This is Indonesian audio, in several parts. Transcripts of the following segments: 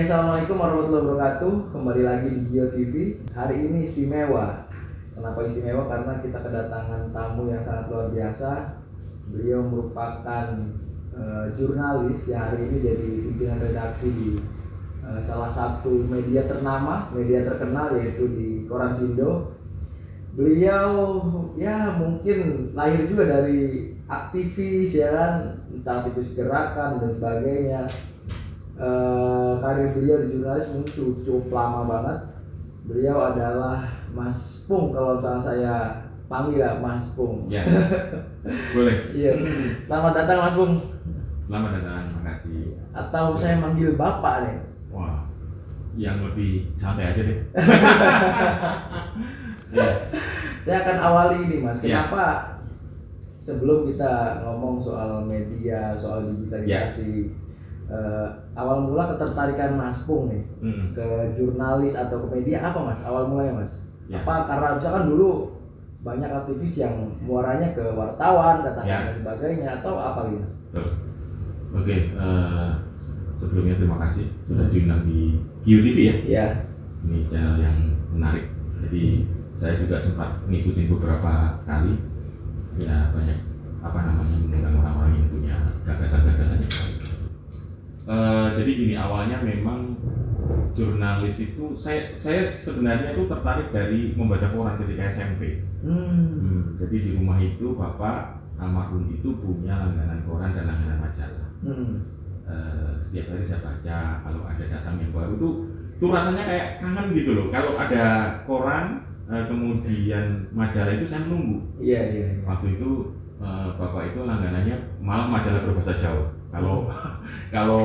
Oke, assalamualaikum warahmatullahi wabarakatuh. Kembali lagi di Gio TV. Hari ini istimewa. Kenapa istimewa? Karena kita kedatangan tamu yang sangat luar biasa. Beliau merupakan jurnalis yang hari ini jadi pimpinan redaksi di salah satu media ternama, media terkenal yaitu di Koran Sindo. Beliau ya mungkin lahir juga dari aktivis ya kan, entah aktivis gerakan dan sebagainya. Karir beliau di jurnalis mungkin cukup lama banget. Beliau adalah Mas Pung, kalau misalnya saya panggil ya Mas Pung. Ya, boleh. Iya. Selamat datang Mas Pung. Selamat datang, makasih. Atau saya manggil Bapak nih. Wah, yang lebih santai aja deh. Ya. Saya akan awali ini Mas. Ya. Kenapa sebelum kita ngomong soal media, soal digitalisasi, awal mula ketertarikan Mas Pung nih ke jurnalis atau ke media apa Mas? Awal mulanya Mas? Ya. Apa karena misalkan dulu banyak aktivis yang muaranya ke wartawan, katakan Ya. dan sebagainya, atau apa gitu Mas? Betul. Oke, sebelumnya terima kasih sudah diundang di Gio TV ya. Ya. Ini channel yang menarik. Jadi saya juga sempat ngikutin beberapa kali. Ya banyak mengundang orang-orang yang punya gagasan-gagasan yang baik. Jadi gini, awalnya memang jurnalis itu saya sebenarnya itu tertarik dari membaca koran ketika SMP. Jadi di rumah itu bapak almarhum itu punya langganan koran dan langganan majalah. Setiap hari saya baca, kalau ada datang yang baru tuh rasanya kayak kangen gitu loh. Kalau ada koran kemudian majalah itu saya menunggu. Iya. Waktu itu bapak itu langganannya malah majalah berbahasa Jawa. Kalau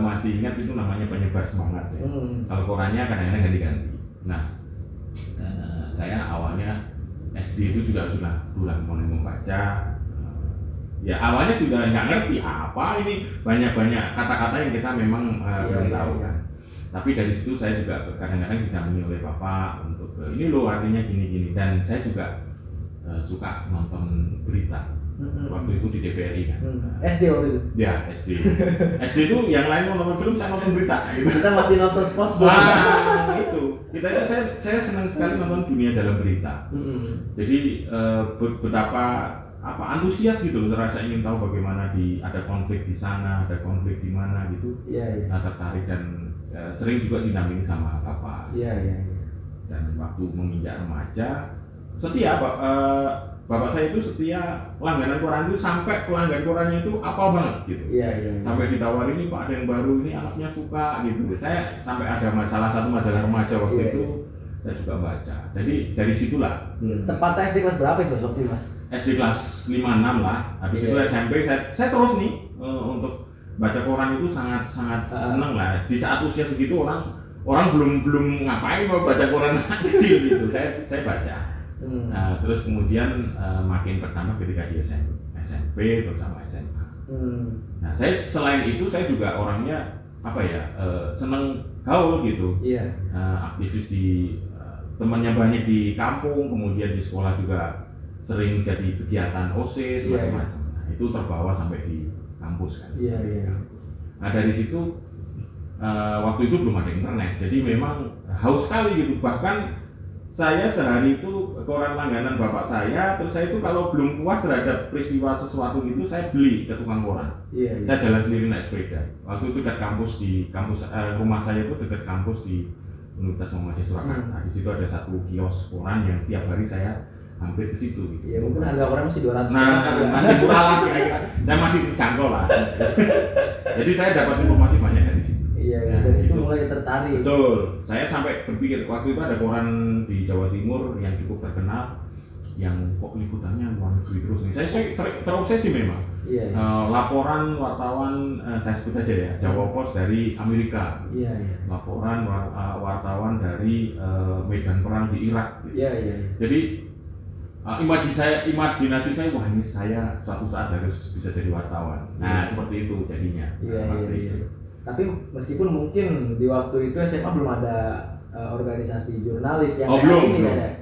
masih ingat itu namanya Penyebar Semangat ya. Kalau korannya kadang-kadang ganti-ganti. Nah, saya awalnya SD itu juga sudah mulai membaca. Ya awalnya juga nggak ngerti apa ini, banyak kata-kata yang kita memang belum tahu kan. Tapi dari situ saya juga kadang-kadang didampingi oleh bapak untuk ini loh artinya gini-gini, dan saya juga suka nonton berita. Waktu itu di TVRI kan. SD waktu itu? Ya, SD. SD itu yang lain mau nonton film, saya nonton berita. Kita masih nonton SpongeBob. Itu. Saya senang sekali nonton dunia dalam berita. Jadi betapa antusias gitu loh, rasa ingin tahu bagaimana ada konflik di sana, ada konflik di mana gitu. Iya. Tertarik dan sering juga didampingi sama bapak. Iya. Dan waktu menginjak remaja, setia bapak saya itu setia langganan koran itu, sampai pelanggan korannya itu apal banget gitu. Iya. Sampai ditawari ini Pak ada yang baru, ini anaknya suka gitu. Saya sampai ada salah satu majalah remaja waktu itu saya juga baca. Jadi dari situlah. Tepatnya SD kelas berapa itu waktu itu Mas? SD kelas 5-6 lah. Habis itu SMP saya terus nih untuk baca koran itu sangat seneng lah. Di saat usia segitu orang belum ngapain mau baca koran kecil gitu. Saya baca. Nah, terus kemudian makin bertambah ketika di SMP terus sama SMA. Nah, saya selain itu saya juga orangnya seneng gaul gitu. Iya. Aktivis di temannya banyak di kampung, kemudian di sekolah juga sering jadi kegiatan OSIS macam-macam. Nah, itu terbawa sampai di kampus kan. Iya. Nah, dari situ waktu itu belum ada internet, jadi memang haus sekali gitu. Bahkan saya sehari itu koran langganan bapak saya, terus saya itu kalau belum puas terhadap peristiwa sesuatu gitu, saya beli ke tukang koran. Iya. Saya jalan sendiri naik sepeda. Waktu itu dekat kampus rumah saya itu dekat kampus di Universitas Muhammadiyah Surakarta. Di situ ada satu kios koran yang tiap hari saya hampir ke situ gitu. Iya, mungkin harga koran masih 200. Nah, masih murah lah kira-kira. Saya masih terjangkau lah. Jadi saya dapat informasi banyak dari situ. Iya, Nah, dan itu gitu. mulai tertarik. Betul. Saya sampai berpikir, waktu itu ada koran di Jawa Timur yang cukup terkenal, yang kok liputannya luar negeri terus nih. Saya terobsesi memang. Iya. Laporan wartawan, saya sebut aja ya, Jawa Post dari Amerika. Iya. Laporan wartawan dari medan perang di Irak. Iya. Jadi imajinasi saya, wah ini saya suatu saat harus bisa jadi wartawan. Nah, seperti itu jadinya. Iya. Tapi meskipun mungkin di waktu itu SMA belum ada organisasi jurnalis yang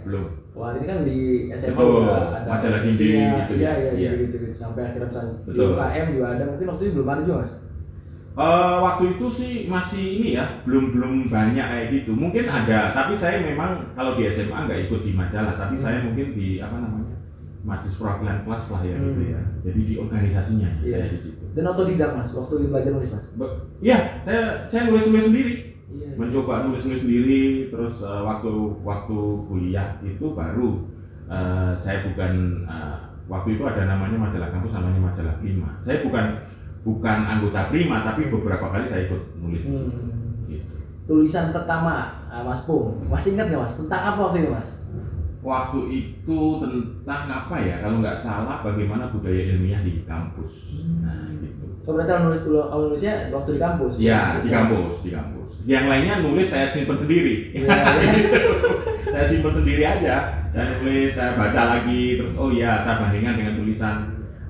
belum. Wah, ini kan di SMA Betul. juga ada Majalah dinding gitu. Iya. Gitu. Sampai akhirnya misalnya di Betul. UKM juga ada, mungkin waktu itu belum ada juga Mas. Waktu itu sih masih ini ya, belum banyak kayak gitu. Mungkin ada, tapi saya memang kalau di SMA nggak ikut di majalah, tapi saya mungkin di apa namanya, majelis perwakilan kelas lah ya gitu ya. Jadi di organisasinya saya di situ. Dan otodidak mas, waktu belajar nulis mas? Iya, saya nulis sendiri. Iya. Mencoba nulis sendiri, terus waktu kuliah itu baru saya waktu itu ada namanya majalah kampus, namanya majalah Prima. Saya bukan anggota Prima, tapi beberapa kali saya ikut nulis. Gitu. Tulisan pertama Mas Pung, masih ingat nggak mas? Tentang apa waktu itu mas? Waktu itu tentang apa ya? Kalau nggak salah, bagaimana budaya ilmiah di kampus. Nah, gitu. So berarti kalau nulisnya waktu di kampus? Ya, di kampus. Yang lainnya nulis saya simpen sendiri. Saya simpen sendiri aja. Saya nulis, saya baca lagi, terus oh iya, saya bandingkan dengan tulisan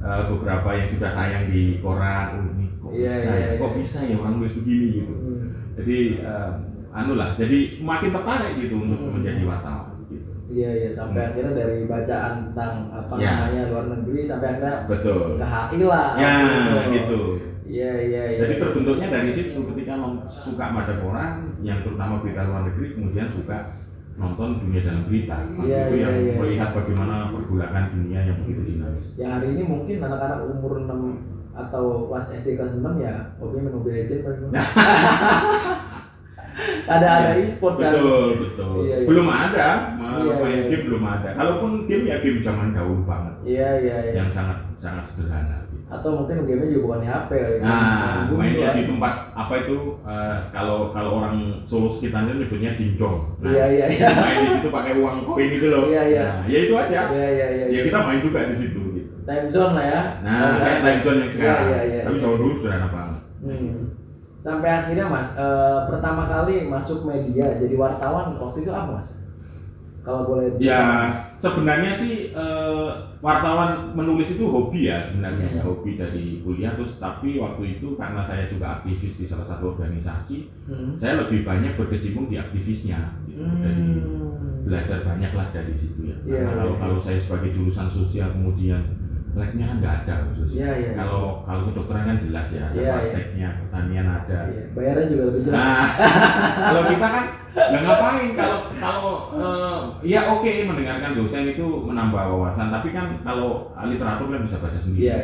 beberapa yang sudah tayang di koran. Ini kok bisa ya orang nulis begini gitu. Jadi jadi makin tertarik gitu untuk menjadi wartawan gitu. Iya sampai akhirnya dari bacaan tentang namanya luar negeri sampai akhirnya betul ke HI lah. Ya gitu. Iya. Jadi terbentuknya dari situ ketika suka baca koran, yang terutama berita luar negeri, kemudian suka nonton dunia dalam berita. Itu yang melihat bagaimana pergolakan dunia yang begitu dinamis. Yang hari ini mungkin anak-anak umur 6 atau kelas SD kelas 6 ya hobinya main Mobile Legends paling. ada e-sport kan. Betul. Iya. Belum ada main game, belum ada. Kalaupun game ya game zaman dahulu banget. Iya. Yang sangat sederhana. Atau mungkin gamenya juga bukan di HP kali. Mainnya di tempat apa itu kalau orang Solo sekitarnya nyebutnya dingdong. Iya. Main di situ pakai uang koin itu loh. Iya. Ya itu aja. Iya. Ya kita main juga di situ gitu. Time zone lah ya. Nah, kayak time zone yang sekarang. Iya. Tapi zaman dulu sederhana banget. Sampai akhirnya mas, pertama kali masuk media jadi wartawan waktu itu apa mas? Kalau boleh. Ya sebenarnya sih wartawan menulis itu hobi ya sebenarnya, hobi dari kuliah terus, tapi waktu itu karena saya juga aktivis di salah satu organisasi, saya lebih banyak berkecimpung di aktivisnya gitu. Dari belajar banyak lah dari situ ya. Karena kalau saya sebagai jurusan sosial kemudian labnya kan nggak ada khusus. Kalau kedokteran kan jelas ya, ada prakteknya, pertanian ada. Bayaran juga lebih jelas. Nah, kalau kita kan nggak ngapain kalau ya oke, mendengarkan dosen itu menambah wawasan, tapi kan kalau literatur kan bisa baca sendiri. Iya.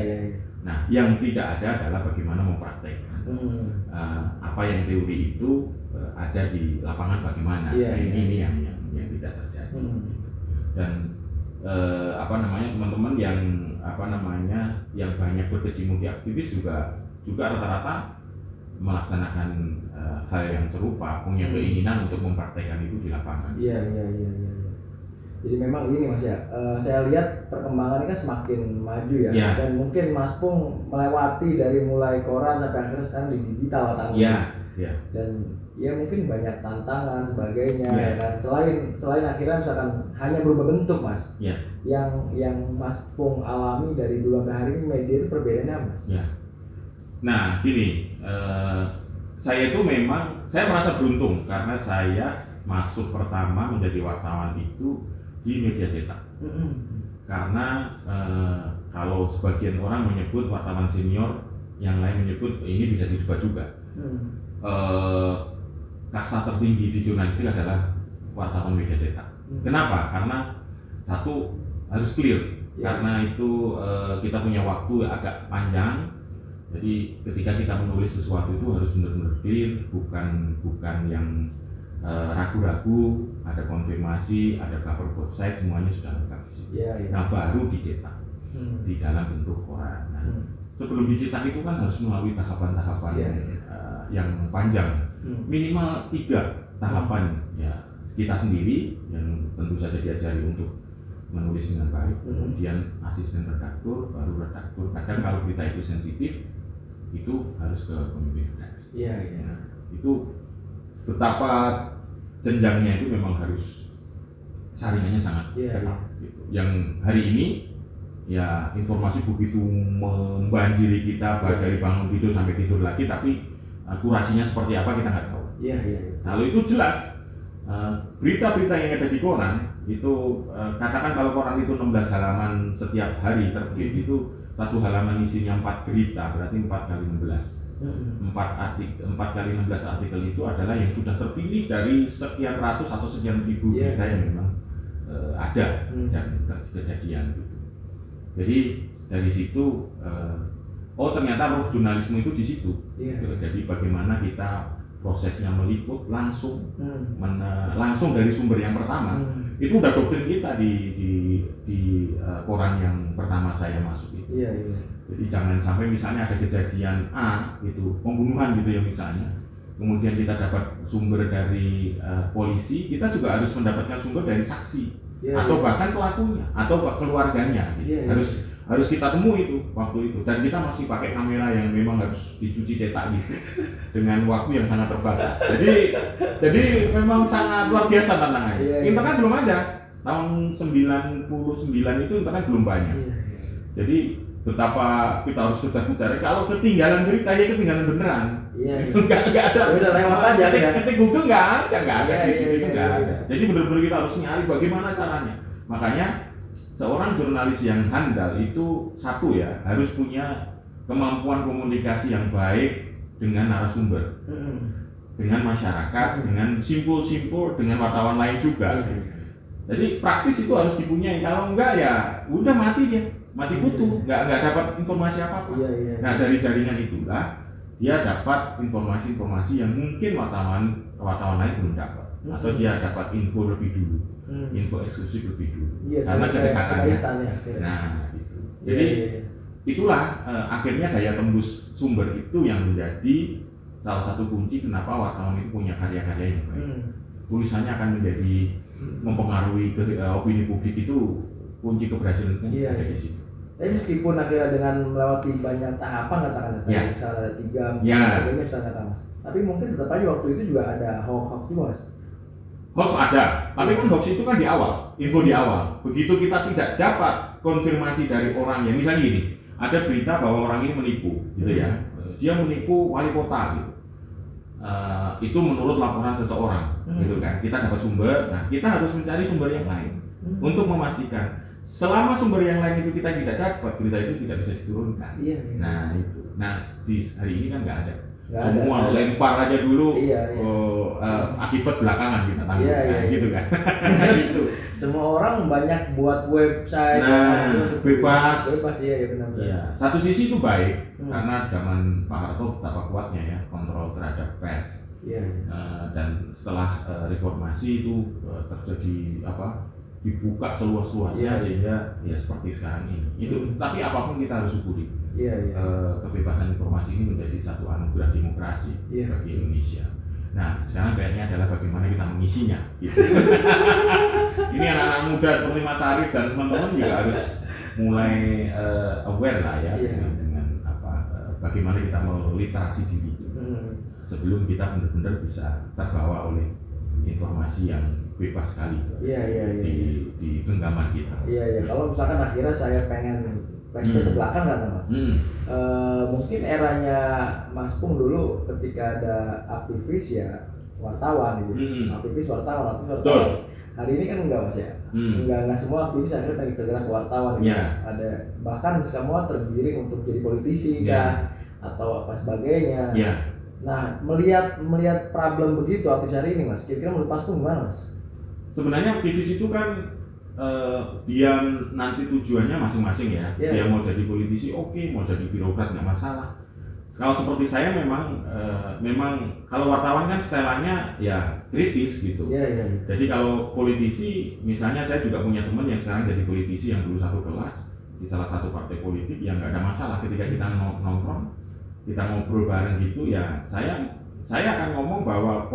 Nah, yang tidak ada adalah bagaimana mempraktekkan apa yang teori itu ada di lapangan bagaimana. Ini yang tidak terjadi. Dan teman-teman yang banyak berkecimpung di aktivis juga rata-rata melaksanakan hal yang serupa, punya keinginan untuk mempraktekkan itu di lapangan. Iya. Jadi memang ini mas ya, saya lihat perkembangannya kan semakin maju ya. Dan mungkin Mas Pung melewati dari mulai koran sampai akhirnya sekarang di digital Iya. Dan ya mungkin banyak tantangan sebagainya ya kan. Selain akhirnya misalkan hanya berubah bentuk mas. Yang Mas Pung alami dari dulu sampai hari ini media itu perbedaannya mas. Nah gini, saya itu memang saya merasa beruntung karena saya masuk pertama menjadi wartawan itu di media cetak. Karena kalau sebagian orang menyebut wartawan senior, yang lain menyebut ini bisa diubah juga. Kasta tertinggi di jurnalistik adalah wartawan media cetak. Kenapa? Karena satu harus clear, karena itu kita punya waktu agak panjang. Jadi ketika kita menulis sesuatu itu harus benar-benar clear, bukan yang ragu-ragu, ada konfirmasi, ada cover both side, semuanya sudah lengkap di situ. Nah baru dicetak di dalam bentuk koran. Nah, sebelum dicetak itu kan harus melalui tahapan-tahapan yang panjang, minimal 3 tahapan ya. Kita sendiri yang tentu saja diajari untuk menulis dengan baik, kemudian asisten redaktur, baru redaktur. Kadang kalau berita itu sensitif, itu harus ke pemimpin redaksi. Nah, itu betapa jenjangnya itu memang harus saringannya sangat ketat. Gitu. Yang hari ini ya informasi begitu membanjiri kita dari bangun tidur sampai tidur lagi, tapi kurasinya seperti apa kita nggak tahu. Kalau itu jelas berita-berita yang ada di koran itu katakan kalau koran itu 16 halaman setiap hari terbit, itu satu halaman isinya 4 berita, berarti 4 kali 16. 4 kali 16 artikel itu adalah yang sudah terpilih dari sekian ratus atau sekian ribu berita yang memang ada dan kejadian gitu. Jadi dari situ ternyata roh jurnalisme itu di situ. Jadi bagaimana kita prosesnya meliput langsung langsung dari sumber yang pertama. Itu udah doktrin kita di koran yang pertama saya masuk itu. Jadi jangan sampai misalnya ada kejadian A gitu, pembunuhan gitu ya misalnya, kemudian kita dapat sumber dari polisi, kita juga harus mendapatkan sumber dari saksi atau bahkan pelakunya atau keluarganya gitu. Harus kita temui itu waktu itu, dan kita masih pakai kamera yang memang harus dicuci cetak gitu dengan waktu yang sangat terbatas. Jadi memang sangat luar biasa tantangannya. Internet belum ada tahun 99 itu, internet belum banyak. Jadi betapa kita harus kejar-kejar. Kalau ketinggalan berita ya ketinggalan beneran. Nggak ada. Udah lewat aja. Ketik Google nggak ada. Jadi benar-benar kita harus nyari bagaimana caranya. Makanya seorang jurnalis yang handal itu satu ya, harus punya kemampuan komunikasi yang baik dengan narasumber, dengan masyarakat, dengan simpul-simpul, dengan wartawan lain juga. Jadi praktis itu harus dipunyai. Kalau enggak ya udah mati dia. Mati kutu, nggak dapat informasi apa-apa. Nah dari jaringan itulah dia dapat informasi-informasi yang mungkin wartawan lain belum dapat, atau dia dapat info lebih dulu, info eksklusif lebih dulu, karena kedekatannya. Nah itu. Jadi itulah akhirnya daya tembus sumber itu yang menjadi salah satu kunci kenapa wartawan itu punya karya-karya yang baik. Tulisannya akan menjadi mempengaruhi opini publik, itu kunci keberhasilan ada di situ. Tapi meskipun akhirnya dengan melewati banyak tahapan katakan misalnya ada 3, sebagainya misalnya katakan, tapi mungkin tetap aja waktu itu juga ada hoax juga mas. Hoax ada, tapi kan hoax itu kan di awal, info di awal. Begitu kita tidak dapat konfirmasi dari orang yang misalnya gini, ada berita bahwa orang ini menipu, gitu ya, dia menipu wali kota gitu. Itu menurut laporan seseorang, gitu kan. Kita dapat sumber, nah kita harus mencari sumber yang lain untuk memastikan. Selama sumber yang lain itu kita tidak dapat, berita itu tidak bisa diturunkan. Nah itu, nah di hari ini kan nggak ada. Semua lempar aja dulu, akibat belakangan kita tanggung, gitu kan. Gitu. Semua orang banyak buat website, bebas ya benar. Satu sisi itu baik, karena zaman Pak Harto betapa kuatnya ya kontrol terhadap pers. Dan setelah reformasi itu terjadi dibuka seluas-luasnya sehingga ya seperti sekarang ini. Itu tapi apapun kita harus syukuri. Kebebasan informasi ini menjadi satu anugerah demokrasi bagi Indonesia. Nah, sekarang kayaknya adalah bagaimana kita mengisinya gitu. Ini anak-anak muda seperti Mas Arif dan teman-teman juga harus mulai aware lah ya dengan bagaimana kita meliterasi diri itu. Sebelum kita benar-benar bisa terbawa oleh informasi yang bebas sekali di genggaman kita. Kalau misalkan akhirnya saya pengen flashback ke belakang kan mas, mungkin eranya Mas Pung dulu ketika ada aktivis ya wartawan gitu, aktivis wartawan. Hari ini kan enggak mas ya, enggak semua aktivis akhirnya tergerak wartawan gitu. Ada bahkan semua tergiring untuk jadi politisi kan atau apa sebagainya. Nah melihat problem begitu aktivis hari ini mas, kira-kira menurut Mas Pung gimana mas? Sebenarnya aktivis itu kan dia nanti tujuannya masing-masing ya. Dia mau jadi politisi oke, mau jadi birokrat nggak masalah. Kalau seperti saya memang kalau wartawan kan setelannya ya kritis gitu. Jadi kalau politisi, misalnya saya juga punya teman yang sekarang jadi politisi yang dulu satu kelas di salah satu partai politik, yang nggak ada masalah ketika kita nongkrong, kita ngobrol bareng gitu ya. Saya akan ngomong bahwa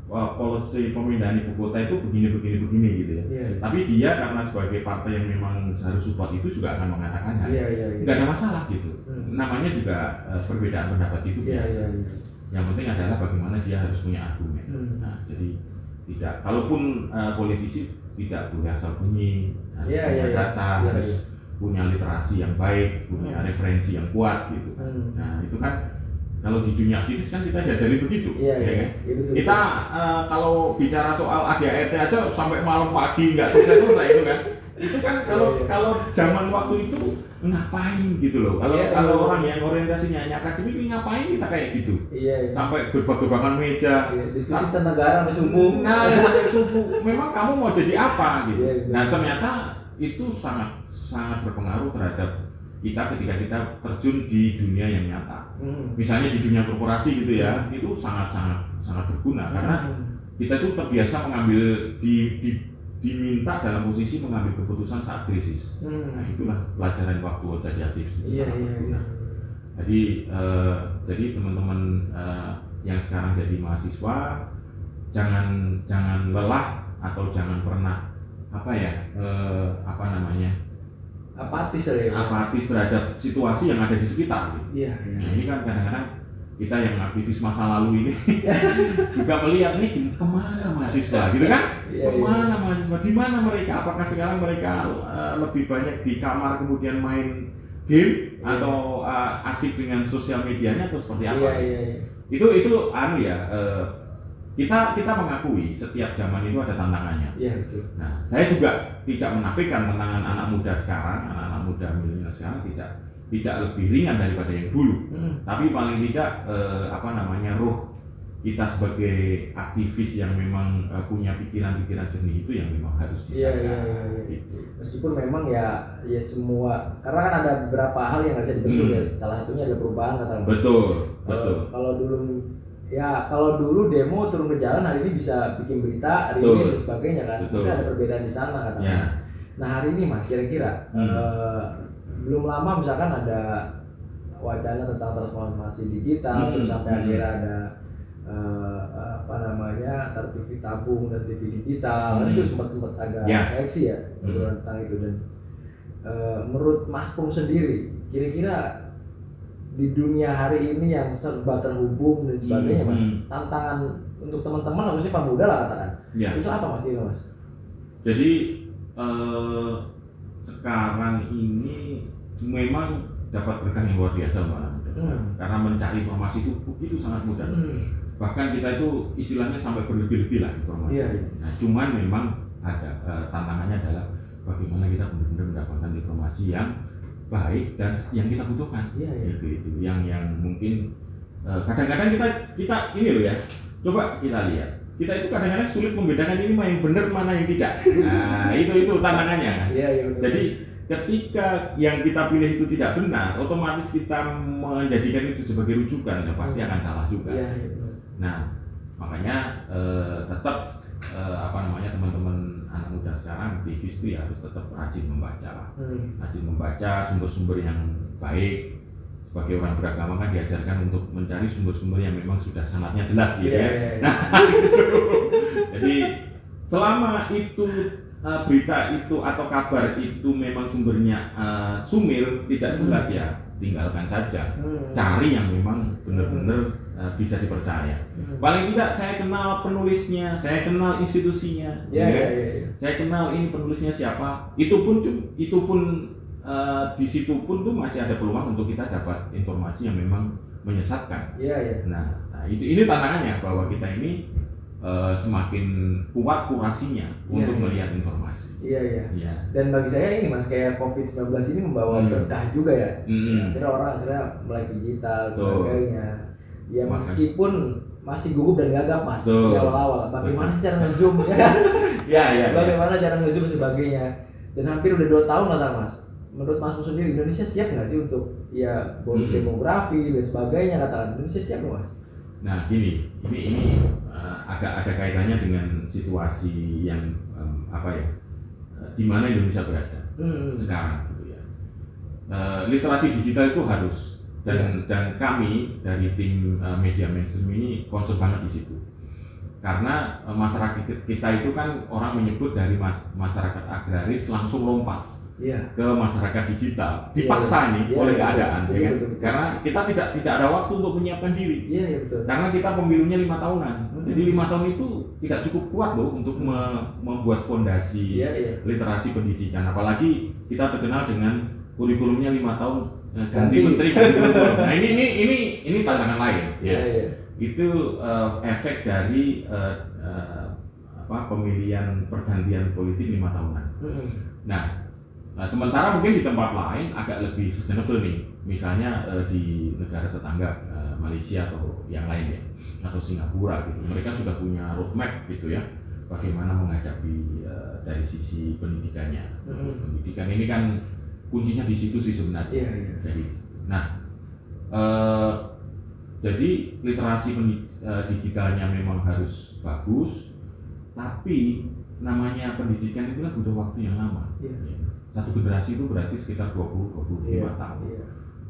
polisi pemindahan ibu kota itu begini gitu ya. Tapi dia karena sebagai partai yang memang harus support itu juga akan mengatakannya. Nggak ada masalah gitu. Namanya juga perbedaan pendapat itu biasa. Yang penting adalah bagaimana dia harus punya argumen. Nah, jadi tidak, kalaupun politisi tidak boleh asal bunyi, harus punya data, harus punya literasi yang baik, punya referensi yang kuat gitu. Nah, itu kan kalau di dunia aktivis kan kita diajari begitu, kan? Kita kalau bicara soal ADART aja sampai malam pagi nggak selesai itu kan. Itu kan kalau zaman waktu itu ngapain gitu loh. Kalau orang yang orientasinya hanya akademik ngapain kita kayak gitu. Iya. Sampai gerbak-gerbakan meja. Iya, diskusi tentang negara sampai subuh. Nah, sampai subuh. Memang kamu mau jadi apa gitu. Iya, nah, ternyata itu sangat berpengaruh terhadap kita ketika kita terjun di dunia yang nyata. Misalnya di dunia korporasi gitu ya, itu sangat berguna karena kita itu terbiasa mengambil diminta dalam posisi mengambil keputusan saat krisis. Nah, itulah pelajaran waktu jadi aktivis itu sangat berguna. Jadi teman-teman yang sekarang jadi mahasiswa jangan lelah atau jangan pernah apatis terhadap situasi yang ada di sekitar. Iya. Nah, ini kan kadang-kadang kita yang aktivis masa lalu ini juga melihat nih kemana mahasiswa gitu kan? Kemana mahasiswa? Di mana mereka? Apakah sekarang mereka lebih banyak di kamar kemudian main game atau asik dengan sosial medianya atau seperti apa? Itu kita mengakui setiap zaman itu ada tantangannya. Iya, betul. Nah, saya juga tidak menafikan tantangan anak muda sekarang, anak-anak muda milenial sekarang tidak lebih ringan daripada yang dulu. Tapi paling tidak roh kita sebagai aktivis yang memang punya pikiran-pikiran jernih itu yang memang harus dijaga. Iya. Gitu. Meskipun memang ya semua, karena kan ada beberapa hal yang nggak bisa dibendung ya. Salah satunya adalah perubahan kata. Betul. Kalau dulu demo turun ke jalan, hari ini bisa bikin berita, rilis dan sebagainya kan. Itu ada perbedaan di sana katanya. Ya. Nah, hari ini Mas kira-kira belum lama misalkan ada wacana tentang transformasi digital, terus sampai akhirnya ada TV tabung dan TV digital. Itu sempat agak seksi ya tentang itu. Dan menurut Mas Pung sendiri, kira-kira di dunia hari ini yang serba terhubung dan sebagainya, Mas, tantangan untuk teman-teman harusnya pemuda lah katakan, itu apa Mas kira Mas? Jadi sekarang ini memang dapat berkah yang luar biasa Mbak, karena mencari informasi itu begitu sangat mudah. Bahkan kita itu istilahnya sampai berlebih-lebih lah informasi. Nah, cuman memang ada tantangannya adalah bagaimana kita benar-benar mendapatkan informasi yang baik dan yang kita butuhkan. Itu yang mungkin kadang-kadang kita ini loh ya. Coba kita lihat. Kita itu kadang-kadang sulit membedakan ini mana yang benar, mana yang tidak. Nah, itu tantangannya. Jadi ketika yang kita pilih itu tidak benar, otomatis kita menjadikan itu sebagai rujukan, ya pasti akan salah juga. Nah, makanya tetap teman-teman anak muda sekarang aktivis itu ya harus tetap rajin membaca, rajin membaca sumber-sumber yang baik. Sebagai orang beragama kan diajarkan untuk mencari sumber-sumber yang memang sudah sanadnya jelas gitu ya. Nah, jadi selama itu berita itu atau kabar itu memang sumbernya sumir, tidak jelas ya tinggalkan saja. Cari yang memang benar-benar bisa dipercaya. Paling tidak saya kenal penulisnya, saya kenal institusinya, saya kenal ini penulisnya siapa. Itu pun di situ pun tuh masih ada peluang untuk kita dapat informasi yang memang menyesatkan. Nah, ini tantangannya bahwa kita ini semakin kuat kurasinya untuk melihat informasi. Dan bagi saya ini Mas, kayak COVID-19 ini membawa berkah juga ya. Akhirnya orang mulai digital sebagainya. Ya meskipun masih gugup dan gagap Mas di awal-awal. Bagaimana sih cara nge-zoom ya? Bagaimana cara nge-zoom sebagainya. Dan hampir udah 2 tahun lah Mas. Menurut Mas sendiri, Indonesia siap nggak sih untuk bonus demografi dan sebagainya katakan? Indonesia siap nggak Mas? Nah gini, ini agak ada kaitannya dengan situasi yang di mana Indonesia berada sekarang gitu ya. Literasi digital itu harus dan kami dari tim media mainstream ini concern banget di situ. Karena masyarakat kita itu kan orang menyebut dari masyarakat agraris langsung lompat ke masyarakat digital, dipaksa nih oleh keadaan, ya kan? Karena kita tidak ada waktu untuk menyiapkan diri. Karena kita pemilunya 5 tahunan, jadi 5 tahun itu tidak cukup kuat loh untuk membuat fondasi literasi pendidikan. Apalagi kita terkenal dengan kurikulumnya 5 tahun ganti menteri. Nah ini tantangan lain. Itu efek dari pemilihan pergantian politik 5 tahunan. Nah, sementara mungkin di tempat lain agak lebih sustainable nih, misalnya di negara tetangga Malaysia atau yang lain ya, atau Singapura gitu, mereka sudah punya roadmap gitu ya, bagaimana menghadapi dari sisi pendidikannya. Pendidikan ini kan kuncinya di situ sih sebenarnya. Jadi literasi digitalnya memang harus bagus, tapi namanya pendidikan itu kan butuh waktu yang lama. Satu generasi itu berarti sekitar 20-25 tahun.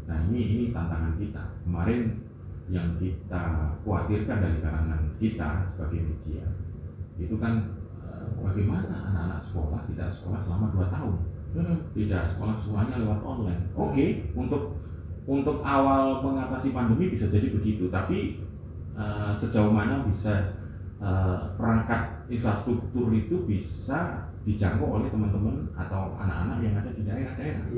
Nah ini tantangan kita. Kemarin yang kita khawatirkan dari kalangan kita sebagai media itu kan bagaimana anak-anak sekolah tidak sekolah selama 2 tahun, tidak semuanya lewat online. Oke, untuk awal mengatasi pandemi bisa jadi begitu, tapi sejauh mana bisa perangkat infrastruktur itu bisa dijangkau oleh teman-teman atau anak-anak yang ada di daerah-daerah,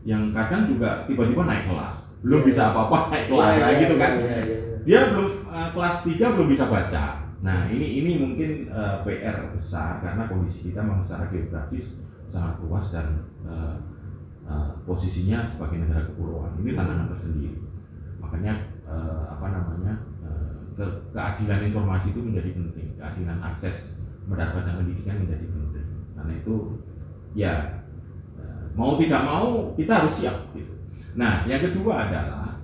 yang kadang juga tiba-tiba naik kelas, belum bisa apa-apa naik kelas, gitu kan. Dia belum kelas 3 belum bisa baca. Nah ini mungkin PR besar karena kondisi kita memang secara geografis sangat luas dan posisinya sebagai negara kepulauan. Ini tantangan tersendiri. Makanya keadilan informasi itu menjadi penting, keadilan akses mendapatkan pendidikan menjadi penting. Karena itu ya mau tidak mau kita harus siap gitu. Nah yang kedua adalah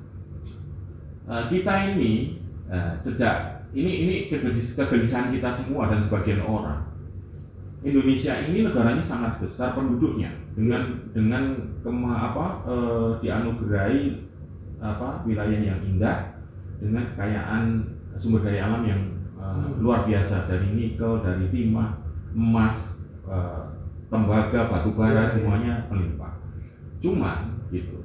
kita ini sejak ini kegelisahan kita semua dan sebagian orang, Indonesia ini negaranya sangat besar penduduknya dengan dianugerahi wilayah yang indah dengan kekayaan sumber daya alam yang luar biasa, dari nikel, dari timah, emas, tembaga, batu bara, semuanya melimpah. Cuman gitu,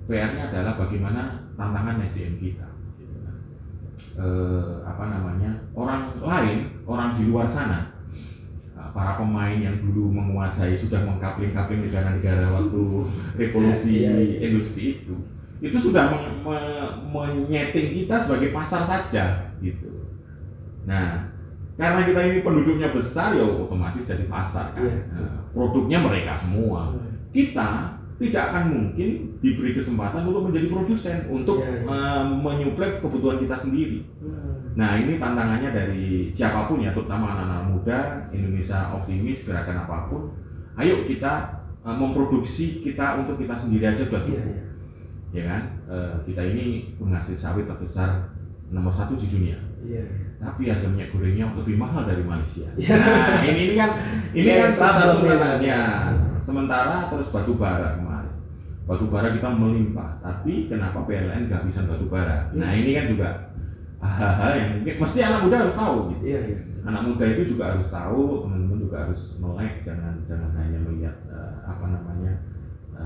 PR-nya adalah bagaimana tantangan SDM kita. Gitu kan. Orang di luar sana, para pemain yang dulu menguasai, sudah mengkapling-kapling negara-negara waktu revolusi industri itu sudah menyeting kita sebagai pasar saja gitu. Nah, karena kita ini penduduknya besar ya otomatis jadi pasar kan. Produknya mereka semua. Kita tidak akan mungkin diberi kesempatan untuk menjadi produsen, untuk menyuplai kebutuhan kita sendiri. Nah ini tantangannya dari siapapun ya, terutama anak-anak muda. Indonesia optimis, gerakan apapun, ayo kita memproduksi kita untuk kita sendiri aja sudah cukup. Ya kan, kita ini penghasil sawit terbesar nomor 1 di dunia. Tapi harga minyak gorengnya lebih mahal dari Malaysia. Nah ini kan salah satu tantangannya. Sementara terus batu bara kemarin, batu bara kita melimpah, tapi kenapa PLN gak bisa batu bara? Nah ini kan juga hal-hal yang mungkin mesti anak muda harus tahu gitu. Anak muda itu juga harus tahu, teman-teman juga harus melek, jangan hanya melihat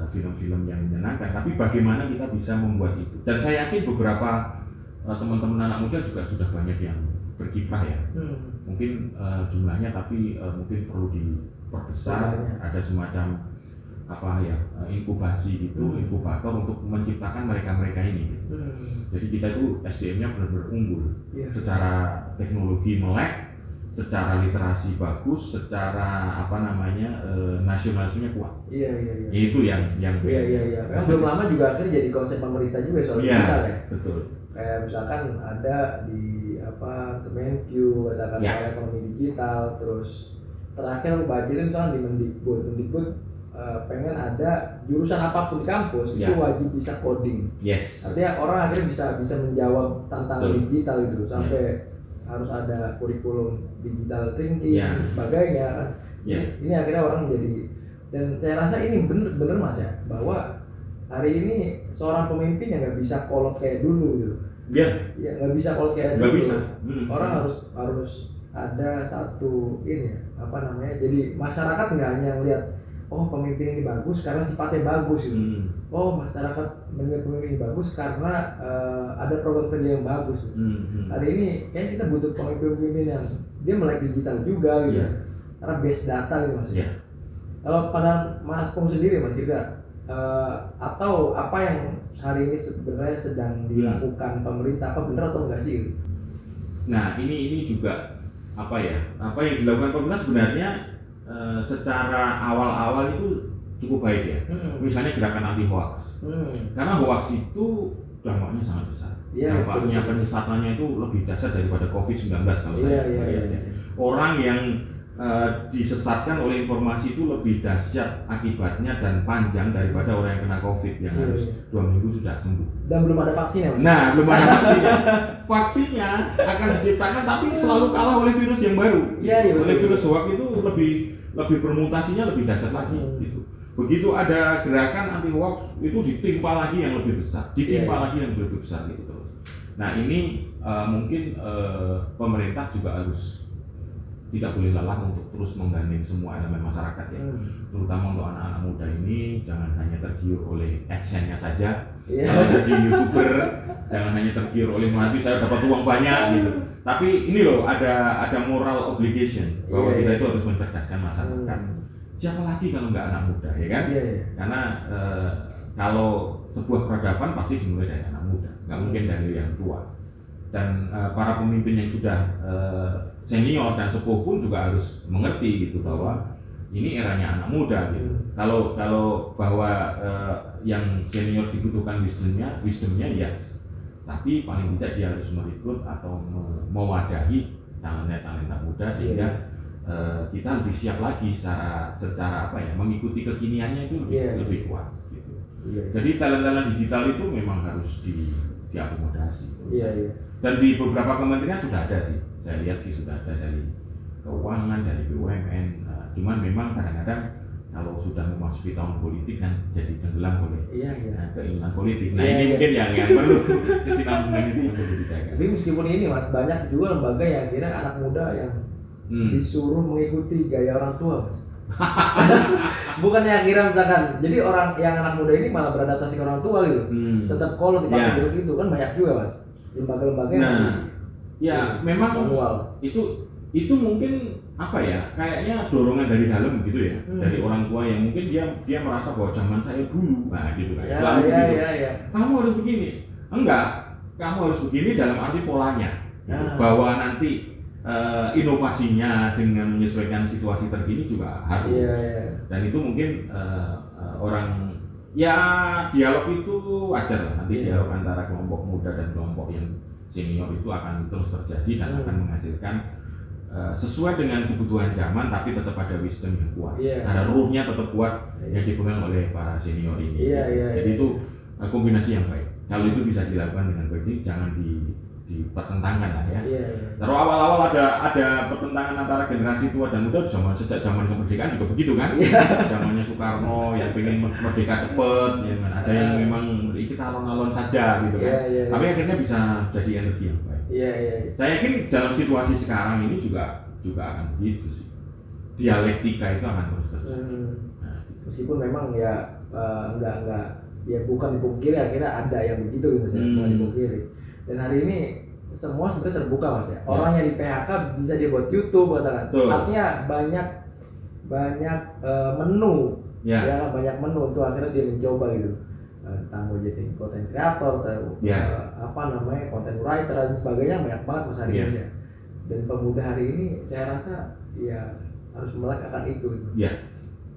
film-film yang menyenangkan, tapi bagaimana kita bisa membuat itu. Dan saya yakin beberapa teman-teman anak muda juga sudah banyak yang berkiprah ya. Mungkin jumlahnya, tapi mungkin perlu diperbesar. Ada semacam inkubasi gitu, inkubator untuk menciptakan mereka ini. Jadi kita itu SDM-nya benar-benar unggul, secara teknologi melek, secara literasi bagus, secara nasionalismenya kuat. Itu yang Kan belum lama juga akhirnya jadi konsep pemerintah juga soal digital ya. Betul. Kayak misalkan ada di Kemenq, katakan soal ekonomi digital, terus terakhir baca itu misalkan di Mendikbud pengen ada jurusan apapun di kampus itu wajib bisa coding. Artinya orang akhirnya bisa menjawab tantangan digital gitu, sampai harus ada kurikulum digital thinking dan sebagainya kan. Ini akhirnya orang jadi, dan saya rasa ini bener Mas ya, bahwa hari ini seorang pemimpin yang nggak bisa kolot kayak dulu gitu. Nggak bisa kolot kayak dulu. Orang harus ada satu jadi masyarakat nggak hanya lihat pemimpin ini bagus karena sifatnya bagus gitu. Masyarakat menilai pemimpin ini bagus karena ada program kerja yang bagus. Hari ini kayaknya kita butuh pemimpin yang dia melek digital juga gitu. Karena base data gitu Mas. Kalau pada Mas Pung sendiri Mas Dirga, atau apa yang hari ini sebenarnya sedang dilakukan pemerintah, apa benar atau enggak sih gitu? Nah ini juga apa yang dilakukan pemerintah sebenarnya secara awal-awal itu cukup baik ya. Misalnya gerakan anti hoax. Karena hoax itu dampaknya sangat besar. Dampaknya penyesatannya itu lebih dahsyat daripada COVID-19 kalau saya melihatnya. Orang yang disesatkan oleh informasi itu lebih dahsyat akibatnya dan panjang daripada orang yang kena COVID yang harus 2 minggu sudah sembuh. Dan belum ada vaksinnya, Mas. Nah, belum ada vaksinnya. Vaksinnya akan diciptakan tapi selalu kalah oleh virus yang baru. Oleh virus hoax itu lebih bermutasinya lebih dahsyat lagi gitu. Begitu ada gerakan anti hoax itu ditimpa lagi yang lebih besar, lagi yang lebih besar gitu terus. Nah, ini mungkin pemerintah juga harus tidak boleh lelah untuk terus menggandeng semua elemen masyarakat ya, terutama untuk anak-anak muda ini. Jangan hanya tergiur oleh action-nya saja. Kalau jadi YouTuber jangan hanya tergiur oleh nanti saya dapat uang banyak gitu. Tapi ini loh ada moral obligation bahwa kita itu harus mencerdaskan masyarakat. Siapa lagi kalau nggak anak muda ya kan? Karena kalau sebuah peradaban pasti dimulai dari anak muda, nggak mungkin dari yang tua. Dan para pemimpin yang sudah senior dan sepuh pun juga harus mengerti gitu bahwa ini eranya anak muda gitu. Kalau bahwa yang senior dibutuhkan wisdomnya ya, tapi paling tidak dia harus merekrut atau mewadahi talenta muda sehingga kita lebih siap lagi secara apa ya, mengikuti kekiniannya itu lebih kuat gitu. Jadi talenta digital itu memang harus diakomodasi. Dan di beberapa kementerian sudah ada sih, saya lihat sih sudah ada dari keuangan, dari BUMN. Cuman memang kadang-kadang kalau sudah memasuki tahun politik kan jadi tenggelam oleh keinginan politik. Nah ini mungkin yang perlu kesinambungan itu yang perlu dijaga. Tapi meskipun ini Mas, banyak juga lembaga yang akhirnya anak muda yang disuruh mengikuti gaya orang tua, Mas. Bukannya akhirnya misalkan, jadi orang yang anak muda ini malah beradaptasi ke orang tua gitu. Tetap kolot dipaksa gitu kan banyak juga Mas. Lembaga-lembaga yang memang manual. Itu mungkin apa ya, kayaknya dorongan dari dalam gitu ya, dari orang tua yang mungkin dia merasa bahwa zaman saya dulu, nah gitu kan, selalu begitu. Kamu harus begini, enggak, kamu harus begini dalam arti polanya, bahwa nanti inovasinya dengan menyesuaikan situasi terkini juga harus, dan itu mungkin orang ya dialog itu wajar lah, nanti dialog antara kelompok muda dan kelompok yang senior itu akan terus terjadi dan akan menghasilkan sesuai dengan kebutuhan zaman, tapi tetap ada wisdom yang kuat, ada ruhnya tetap kuat yang dipegang oleh para senior ini. Jadi itu kombinasi yang baik. Kalau itu bisa dilakukan dengan baik, jangan dipertentangkan lah ya. Terus awal-awal ada pertentangan antara generasi tua dan muda sejak zaman kemerdekaan juga begitu kan? Zamannya Soekarno yang pengen merdeka cepet, ya kan? Ada yang memang kita alon-alon saja gitu kan. Tapi akhirnya bisa jadi energi yang baik. Saya yakin dalam situasi sekarang ini juga akan begitu sih. Dialektika itu akan terus terjadi. Meskipun memang ya enggak ya bukan dipungkiri, akhirnya ada yang begitu gitu Mas, bukan dipungkiri. Dan hari ini semua sebenarnya terbuka Mas ya. Orang yang di PHK bisa dia buat YouTube katakan. Artinya banyak menu. Ya banyak menu untuk akhirnya dia mencoba gitu. Tentang jadi content creator, content writer dan sebagainya, banyak banget Mas hari ini ya. Dan pemuda hari ini saya rasa ya harus melek akan itu.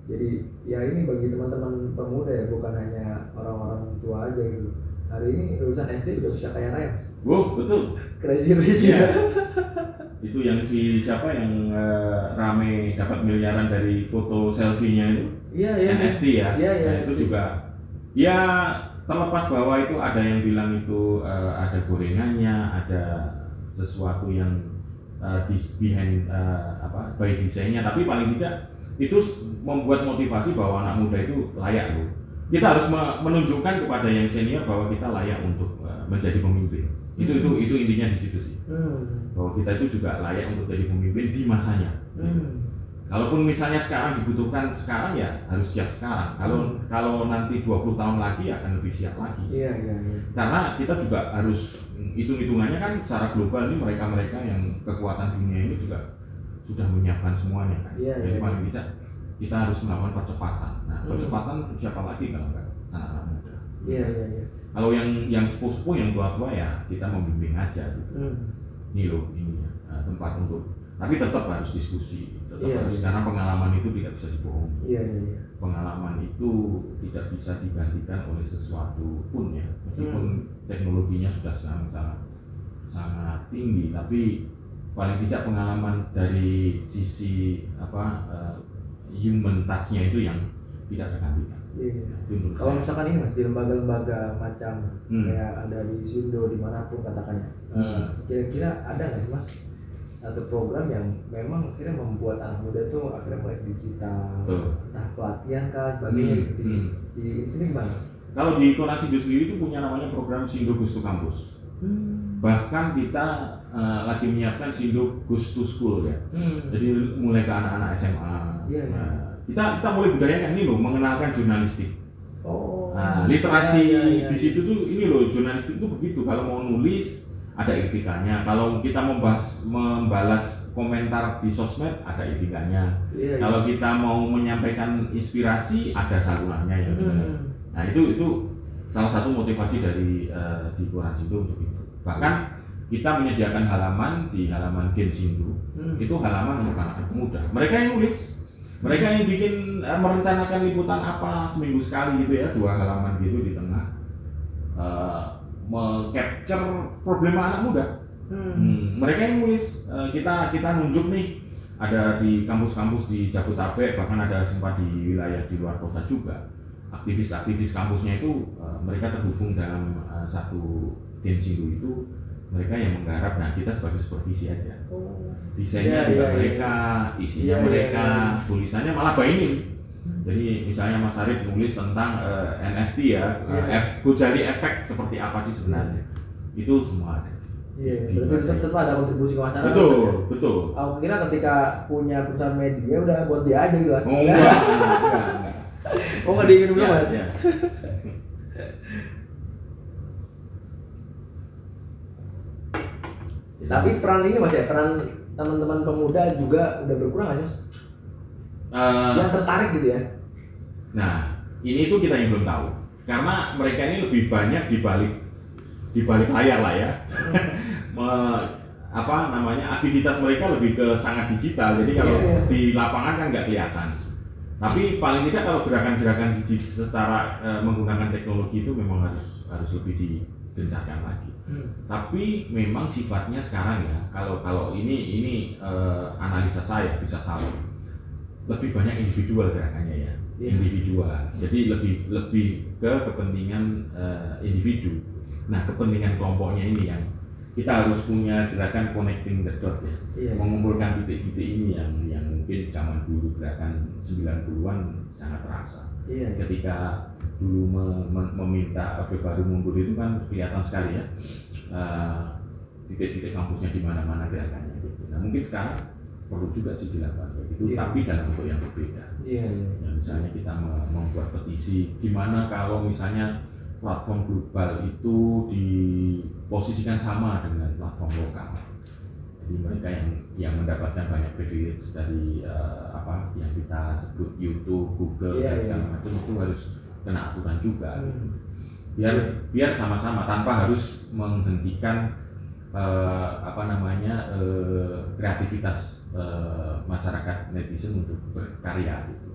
Jadi ya ini bagi teman-teman pemuda ya, bukan hanya orang-orang tua aja gitu. Hari ini lulusan SD udah bisa kaya raya Mas. Betul. Crazy rich Itu yang siapa yang rame dapat miliaran dari foto selfie-nya itu. NFT ya. Nah, itu juga ya terlepas bahwa itu ada yang bilang itu ada gorengannya, ada sesuatu yang behind by desainnya, tapi paling tidak itu membuat motivasi bahwa anak muda itu layak loh. Kita harus menunjukkan kepada yang senior bahwa kita layak untuk menjadi pemimpin. Itu intinya di situ sih. Bahwa kita itu juga layak untuk jadi pemimpin di masanya. Kalaupun misalnya sekarang dibutuhkan sekarang ya harus siap sekarang. Kalau nanti 20 tahun lagi akan lebih siap lagi. Karena kita juga harus hitung-hitungannya kan secara global ini mereka yang kekuatan dunia ini juga sudah menyiapkan semuanya kan. Jadi paling tidak kita harus melakukan percepatan. Nah, percepatan siapa lagi kalau enggak anak-anak muda. Kalau yang sepuh-sepuh, yang tua-tua ya kita membimbing aja gitu. Ini loh ininya tempat untuk, tapi tetap harus diskusi tetap Iya, harus, iya. karena pengalaman itu tidak bisa dibohongi. Iya, iya, iya. Pengalaman itu tidak bisa digantikan oleh sesuatu pun ya, meskipun teknologinya sudah sangat tinggi, tapi paling tidak pengalaman dari sisi human touch-nya itu yang tidak tergantikan. Iya. Nah, itu menurut Kalau saya. misalkan ini Mas di lembaga-lembaga macam kayak ada di Sindo dimanapun katakannya, kira-kira ada nggak sih Mas satu program yang memang akhirnya membuat anak muda tuh akhirnya melek digital, entah pelatihan kah sebagainya gitu. Di sini gimana? Kalau di Koran Sindo sendiri itu punya namanya program Sindo Goes to Campus. Bahkan kita lagi menyiapkan Sindo Goes to School ya. Jadi mulai ke anak-anak SMA. Iya, iya. Kita mulai budayakan ini loh, mengenalkan jurnalistik. Oh. Literasi iya. di situ tuh ini loh, jurnalistik itu begitu. Kalau mau nulis ada etikanya. Kalau kita membalas komentar di sosmed ada etikanya. Iya, Kalau kita mau menyampaikan inspirasi ada salurannya ya. Nah itu salah satu motivasi dari di Koran Sindo untuk itu. Bahkan kita menyediakan halaman di halaman Gen Sindo. Itu halaman untuk anak muda. Mereka yang nulis, mereka yang bikin merencanakan liputan apa seminggu sekali gitu ya, 2 halaman gitu di tengah, meng-capture problema anak muda. Mereka yang nulis, kita nunjuk nih, ada di kampus-kampus di Jabodetabek, bahkan ada sempat di wilayah di luar kota juga. Aktivis-aktivis kampusnya itu mereka terhubung dalam satu Gen Sindo itu, mereka yang menggarap. Nah kita sebagai supervisi aja. Desainnya juga mereka, isinya mereka, tulisannya malah by name. Jadi misalnya Mas Arif nulis tentang NFT ya, Gojali efek seperti apa sih sebenarnya, itu semua ada. Iya, berarti tetap ada kontribusi ke masyarakat. Betul. Aku kira ketika punya perusahaan media udah buat dia aja gitu. Oh enggak. Oh nggak diminum dulu Mas? Ya. Tapi peran ini Mas ya, peran teman-teman pemuda juga udah berkurang nggak sih Mas? Yang tertarik gitu ya? Nah, ini tuh kita yang belum tahu, karena mereka ini lebih banyak di balik layar lah ya. Aktivitas mereka lebih ke sangat digital, jadi kalau di lapangan kan nggak kelihatan. Tapi paling tidak kalau gerakan-gerakan digital secara menggunakan teknologi itu memang harus lebih digencarkan lagi. Tapi memang sifatnya sekarang ya, kalau ini analisa saya bisa salah, lebih banyak individual gerakannya ya, individual. Jadi lebih ke kepentingan individu. Nah kepentingan kelompoknya ini yang kita harus punya gerakan connecting the dot ya, mengumpulkan titik-titik ini yang mungkin zaman dulu gerakan 90-an sangat terasa. Ketika dulu meminta Orde Baru mundur itu kan kelihatan sekali ya, titik-titik kampusnya di mana-mana gerakannya gitu. Nah mungkin sekarang perlu juga sih dilakukan begitu, tapi dalam bentuk yang berbeda. Ya, misalnya kita membuat petisi, gimana kalau misalnya platform global itu diposisikan sama dengan platform lokal. Jadi mereka yang mendapatkan banyak privilege dari yang kita sebut YouTube, Google dan segala macam itu harus kena aturan juga. Biar sama-sama tanpa harus menghentikan kreativitas masyarakat netizen untuk berkarya gitu.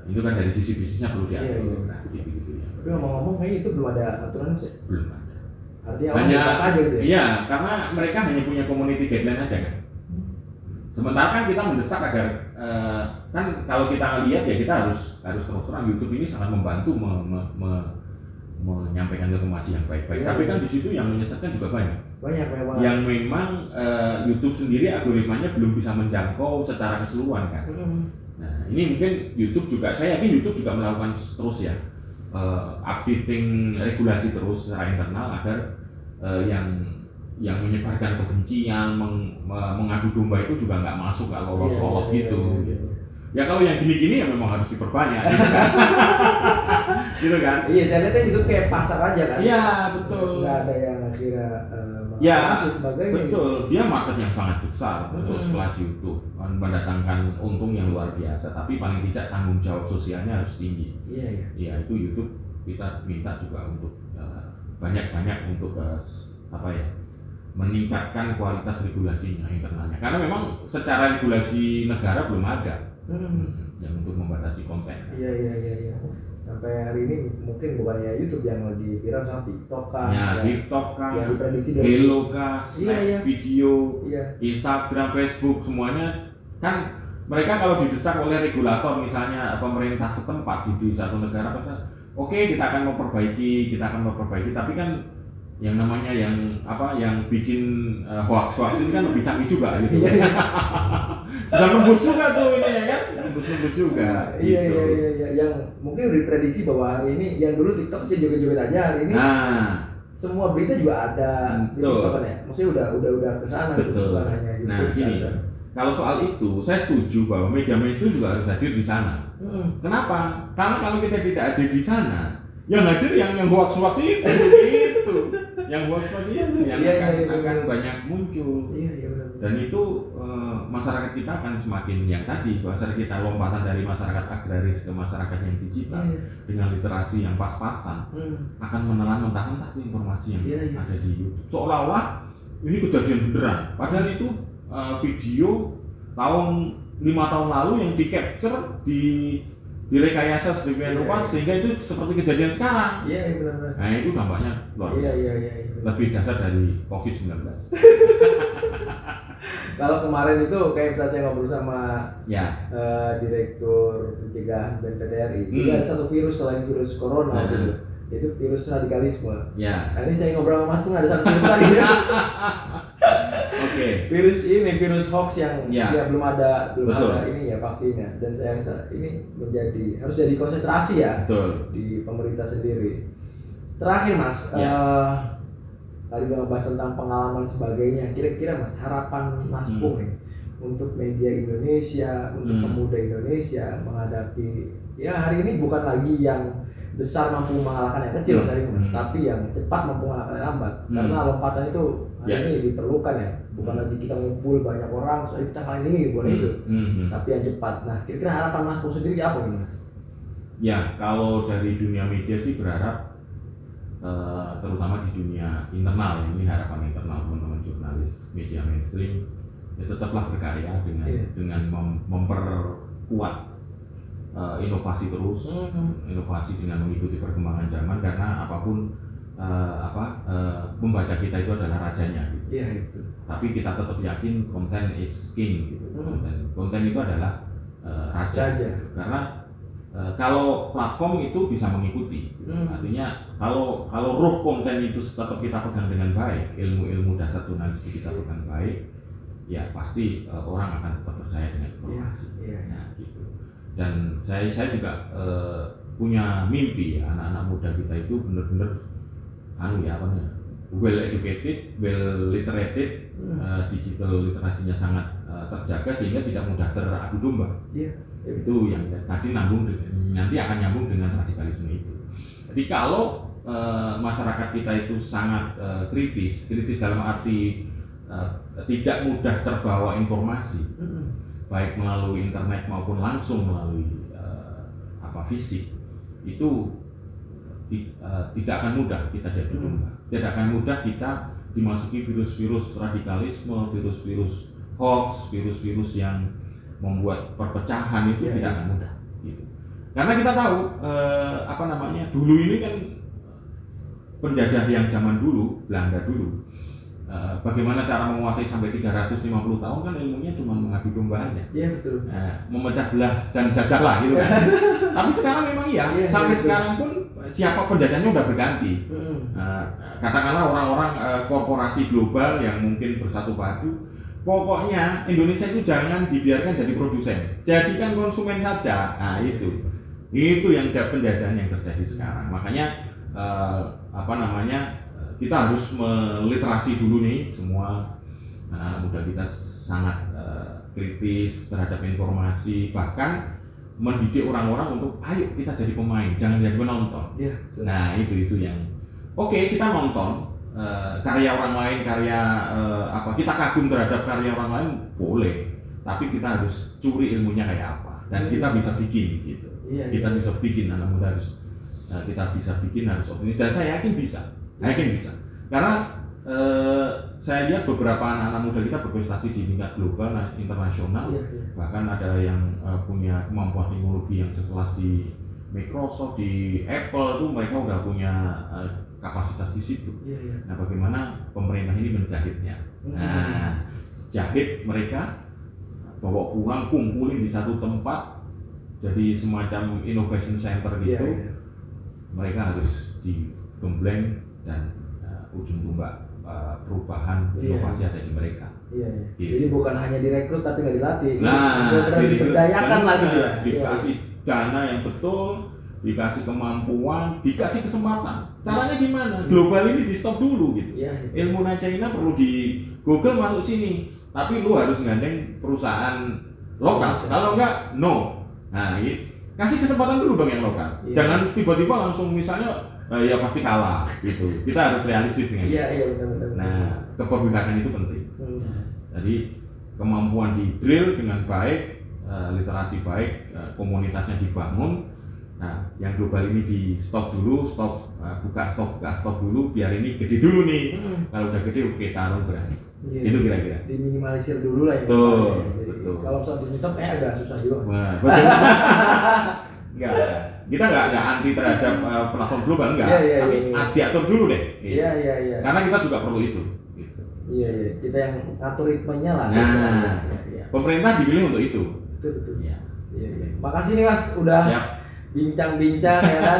Itu kan dari sisi bisnisnya perlu diatur. Nah, gitu ya. Tapi ngomong-ngomong kayaknya itu belum ada aturan sih. Belum ada. Artinya hanya saja gitu ya. Iya, karena mereka hanya punya community guideline aja kan. Sementara kan kita mendesak agar kan kalau kita lihat ya kita harus terus terang YouTube ini sangat membantu menyampaikan informasi yang baik-baik. Tapi kan di situ yang menyesatkan juga banyak. Yang memang YouTube sendiri algoritmanya belum bisa menjangkau secara keseluruhan kan. Nah ini mungkin YouTube juga, saya yakin YouTube juga melakukan terus ya, updating regulasi terus secara internal agar yang menyebarkan kebencian, mengadu domba itu juga nggak masuk, nggak lolos gitu. Ya kalau yang gini-gini ya memang harus diperbanyak gitu kan. Gitu kan? Iya, saya lihat itu kayak pasar aja kan. Iya, betul. Nggak ada yang kira sebagainya. Betul. Dia market yang sangat besar untuk sekelas YouTube, mendatangkan untung yang luar biasa. Tapi paling tidak tanggung jawab sosialnya harus tinggi. Iya, itu YouTube kita minta juga untuk banyak-banyak untuk meningkatkan kualitas regulasinya internalnya. Karena memang secara regulasi negara belum ada yang untuk membatasi konten. Iya. Sampai hari ini mungkin bukannya YouTube yang lagi viral, sama TikTok kan. Ya, TikTok kan, yang diprediksi Hello kah, iya. video, Iya. Instagram, Facebook, semuanya kan mereka kalau didesak oleh regulator, misalnya pemerintah setempat di satu negara, pasti oke, kita akan memperbaiki, tapi kan yang namanya yang bikin hoax ini kan lebih canggih juga gitu. Bisa nembus juga tuh ini ya kan, nembus juga. Iya. Yang mungkin udah diprediksi bahwa hari ini yang dulu TikTok sih joget-joget aja, hari ini semua berita juga ada di TikTok kan ya. Maksudnya udah kesana gitu, bukan hanya YouTube. Nah gini, kalau soal itu saya setuju bahwa media mainstream juga harus hadir di sana. Kenapa? Karena kalau kita tidak ada di sana, yang hadir yang hoax itu. Yang hoax itu yang akan banyak muncul. Iya, benar. Dan itu masyarakat kita akan semakin yang tadi, masyarakat kita lompatan dari masyarakat agraris ke masyarakat yang digital dengan literasi yang pas-pasan akan menelan mentah-mentah informasi yang ada di YouTube. Seolah-olah ini kejadian beneran, padahal itu video tahun 5 tahun lalu yang di capture direkayasa sedemikian rupa sehingga itu seperti kejadian sekarang. Iya benar. Nah itu dampaknya luar biasa. Iya. Lebih dasar dari COVID-19. Kalau kemarin itu kayak misalnya saya ngobrol sama Direktur Pencegahan BNPTRI, jadi ada satu virus selain virus corona gitu, yaitu virus radikalisme. Nah ini saya ngobrol sama Mas pun ada satu virus lagi. Virus hoax yang belum ada ini ya vaksinnya, dan saya rasa ini harus jadi konsentrasi ya di pemerintah sendiri. Terakhir Mas, tadi udah ngebahas tentang pengalaman sebagainya. Kira-kira Mas, harapan Mas Pung nih untuk media Indonesia, untuk pemuda Indonesia menghadapi hari ini bukan lagi yang besar mampu mengalahkan yang kecil Mas, tapi yang cepat mampu mengalahkan yang lambat. Karena lompatan itu hari ini diperlukan ya, bukan lagi kita ngumpul banyak orang, soalnya kita kalian ini bukan itu, tapi yang cepat. Nah, kira-kira harapan Mas Pung sendiri apa nih Mas? Ya, kalau dari dunia media sih berharap terutama di dunia internal ya, ini harapan internal teman-teman jurnalis media mainstream ya, tetaplah berkarya dengan memperkuat inovasi terus, inovasi dengan mengikuti perkembangan zaman, karena apapun membaca kita itu adalah rajanya gitu. Itu. Tapi kita tetap yakin konten is king gitu. Konten itu adalah raja. Karena kalau platform itu bisa mengikuti, artinya kalau ruh konten itu tetap kita pegang dengan baik, ilmu dasar jurnalistik kita pegang baik, ya pasti orang akan tetap percaya dengan informasi. Nah, gitu. Dan saya juga punya mimpi ya, anak-anak muda kita itu benar-benar well educated, well literated, digital literasinya sangat terjaga sehingga tidak mudah teradu domba. Itu yang tadi nanti akan nyambung dengan radikalisme itu. Jadi kalau masyarakat kita itu sangat kritis dalam arti tidak mudah terbawa informasi, baik melalui internet maupun langsung melalui fisik, itu tidak akan mudah kita jadi domba. Tidak akan mudah kita dimasuki virus-virus radikalisme, virus-virus hoax, virus-virus yang membuat perpecahan itu tidak akan mudah gitu. Karena kita tahu dulu ini kan penjajah yang zaman dulu, Belanda dulu, bagaimana cara menguasai sampai 350 tahun kan ilmunya cuma mengadu domba aja. Iya betul. Memecah belah dan jajahlah gitu kan. Tapi sekarang memang sampai sekarang pun siapa penjajahnya udah berganti. Katakanlah orang-orang korporasi global yang mungkin bersatu padu. Pokoknya Indonesia itu jangan dibiarkan jadi produsen, jadikan konsumen saja. Nah itu yang penjajahan yang terjadi sekarang. Makanya kita harus meliterasi dulu nih semua anak muda kita sangat kritis terhadap informasi, bahkan mendidik orang-orang untuk ayo kita jadi pemain, jangan jadi penonton. Nah itu yang kita nonton karya orang lain, kita kagum terhadap karya orang lain boleh, tapi kita harus curi ilmunya kayak apa, dan kita bisa bikin gitu. Kita bisa bikin, anak muda harus kita bisa bikin, harus optimis, dan saya yakin bisa, karena Saya lihat beberapa anak-anak muda kita berprestasi di tingkat global, internasional. Iya, iya. Bahkan ada yang punya kemampuan teknologi yang sekelas di Microsoft, di Apple tuh mereka udah punya kapasitas di situ. Iya, iya. Nah, bagaimana pemerintah ini menjahitnya? Nah, jahit mereka, bawa pulang, kumpulin di satu tempat, jadi semacam innovation center gitu. Iya, iya. Mereka harus digembleng dan ujung tombak perubahan inovasi ada di mereka. Iya, iya. Gitu. Jadi bukan hanya direkrut tapi nggak dilatih. Nah, diberdayakan lagi ya. dikasih dana yang betul, dikasih kemampuan, dikasih kesempatan. Caranya gimana? Global ini di stop dulu gitu. Iya. Ilmu China perlu di Google masuk sini, tapi lu harus gandeng perusahaan lokal. Kalau enggak, no. Nah, kasih kesempatan dulu dong yang lokal. Iya. Jangan tiba-tiba langsung misalnya ya pasti kalah gitu. Kita harus realistis dengan itu. Iya, benar. Nah, keperpihakan itu penting. Jadi kemampuan di drill dengan baik, literasi baik, komunitasnya dibangun. Nah, yang global ini di stop dulu, buka stop dulu, biar ini gede dulu nih. Kalau udah gede, oke, taruh berani. Iya. Itu kira-kira. Diminimalisir dulu lah ya. Betul. Kalau soal di top agak susah juga. Wah, betul. Enggak. Kita nggak anti terhadap platform global, enggak. Iya, Tapi iya. diatur dulu deh. Gitu. Iya. Karena kita juga perlu itu. Gitu. Iya. Kita yang ngatur ritmenya lah. Nah, Iya. Pemerintah dipilih untuk itu. Betul. Iya. Iya. Makasih nih Mas, udah Siap. bincang-bincang ya kan.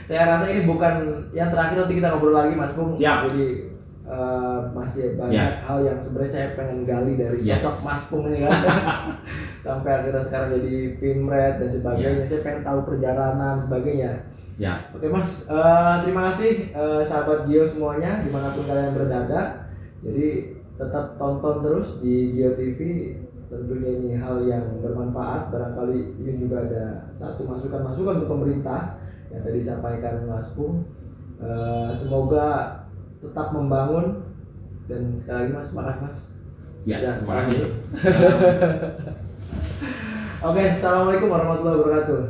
Saya rasa ini bukan yang terakhir, nanti kita ngobrol lagi Mas Pung. Siap. Jadi masih banyak hal yang sebenarnya saya pengen gali dari sosok Mas Pung ini kan. Sampai akhirnya sekarang jadi Pimret dan sebagainya. Saya pengen tahu perjalanan sebagainya. Ya. Oke Mas, terima kasih sahabat Gio semuanya dimanapun kalian berada. Jadi tetap tonton terus di Gio TV. Tentunya ini hal yang bermanfaat. Barangkali ini juga ada satu masukan untuk pemerintah yang tadi disampaikan Mas Pung. Semoga tetap membangun, dan sekali lagi Mas, makasih Mas. Ya, terima kasih. Oke, assalamualaikum warahmatullahi wabarakatuh.